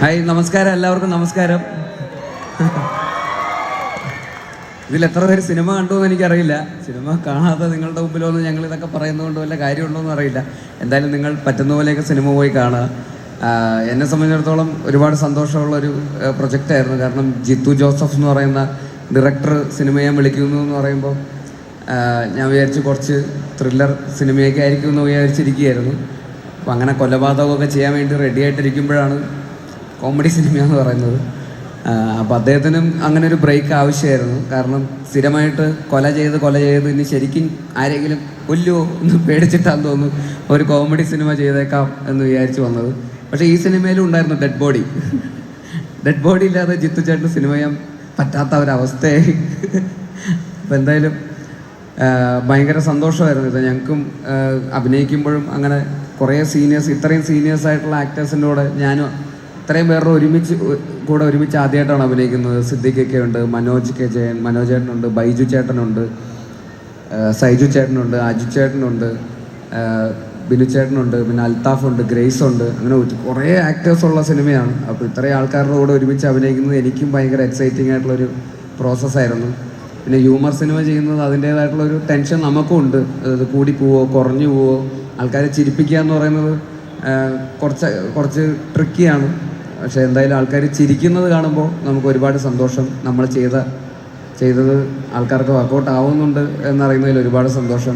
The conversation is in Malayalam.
ഹായ്, നമസ്കാരം. എല്ലാവർക്കും നമസ്കാരം. ഇതിൽ എത്ര പേര് സിനിമ കണ്ടു എന്ന് എനിക്കറിയില്ല. സിനിമ കാണാതെ നിങ്ങളുടെ മുമ്പിലൊന്നും ഞങ്ങൾ ഇതൊക്കെ പറയുന്നതുകൊണ്ട് വല്ല കാര്യമുണ്ടോ എന്ന് അറിയില്ല. എന്തായാലും നിങ്ങൾ പറ്റുന്ന പോലെയൊക്കെ സിനിമ പോയി കാണുക. എന്നെ സംബന്ധിച്ചിടത്തോളം ഒരുപാട് സന്തോഷമുള്ളൊരു പ്രൊജക്റ്റായിരുന്നു. കാരണം ജിത്തു ജോസഫ് എന്ന് പറയുന്ന ഡയറക്ടർ സിനിമയെ വിളിക്കുന്നു എന്ന് പറയുമ്പോൾ ഞാൻ വിചാരിച്ച് കുറച്ച് ത്രില്ലർ സിനിമയൊക്കെ ആയിരിക്കും എന്ന് വിചാരിച്ചിരിക്കുകയായിരുന്നു. അപ്പോൾ അങ്ങനെ കൊലപാതകമൊക്കെ ചെയ്യാൻ വേണ്ടി റെഡി ആയിട്ടിരിക്കുമ്പോഴാണ് കോമഡി സിനിമയെന്ന് പറയുന്നത്. അപ്പോൾ അദ്ദേഹത്തിനും അങ്ങനെ ഒരു ബ്രേക്ക് ആവശ്യമായിരുന്നു. കാരണം സ്ഥിരമായിട്ട് കൊല ചെയ്ത് ഇനി ശരിക്കും ആരെങ്കിലും കൊല്ലുമോ എന്ന് പേടിച്ചിട്ടാന്ന് തോന്നുന്നു ഒരു കോമഡി സിനിമ ചെയ്തേക്കാം എന്ന് വിചാരിച്ച് വന്നത്. പക്ഷേ ഈ സിനിമയിലും ഉണ്ടായിരുന്നു ഡെഡ് ബോഡി ഇല്ലാതെ ജിത്തു ചേട്ടന് സിനിമ ചെയ്യാൻ പറ്റാത്ത ഒരവസ്ഥയായി. അപ്പോൾ എന്തായാലും ഭയങ്കര സന്തോഷമായിരുന്നു ഇത്. ഞങ്ങൾക്കും അഭിനയിക്കുമ്പോഴും അങ്ങനെ കുറേ ഇത്രയും സീനിയേഴ്സായിട്ടുള്ള ആക്ടേഴ്സിൻ്റെ കൂടെ ഞാനും ഇത്രയും പേരുടെ ഒരുമിച്ച് ആദ്യമായിട്ടാണ് അഭിനയിക്കുന്നത്. സിദ്ദിഖൊക്കെ ഉണ്ട്, മനോജ് ചേട്ടനുണ്ട്, ബൈജു ചേട്ടനുണ്ട്, സൈജു ചേട്ടനുണ്ട്, അജു ചേട്ടനുണ്ട്, ബിനു ചേട്ടനുണ്ട്, പിന്നെ അൽത്താഫുണ്ട്, ഗ്രേസ് ഉണ്ട്. അങ്ങനെ കുറേ ആക്ടേഴ്സ് ഉള്ള സിനിമയാണ്. അപ്പോൾ ഇത്രയും ആൾക്കാരുടെ കൂടെ ഒരുമിച്ച് അഭിനയിക്കുന്നത് എനിക്കും ഭയങ്കര എക്സൈറ്റിംഗ് ആയിട്ടുള്ളൊരു പ്രോസസ്സായിരുന്നു. പിന്നെ ഹ്യൂമർ സിനിമ ചെയ്യുന്നത് അതിൻ്റേതായിട്ടുള്ളൊരു ടെൻഷൻ നമുക്കും ഉണ്ട്. അത് കൂടി പോവോ കുറഞ്ഞു പോവോ, ആൾക്കാരെ ചിരിപ്പിക്കുക എന്ന് പറയുന്നത് കുറച്ച് ട്രിക്കിയാണ്. പക്ഷേ എന്തായാലും ആൾക്കാർ ചിരിക്കുന്നത് കാണുമ്പോൾ നമുക്ക് ഒരുപാട് സന്തോഷം. നമ്മൾ ചെയ്തത് ആൾക്കാർക്ക് വർക്കൗട്ട് ആവുന്നുണ്ട് എന്നറിയുന്നതിൽ ഒരുപാട് സന്തോഷം.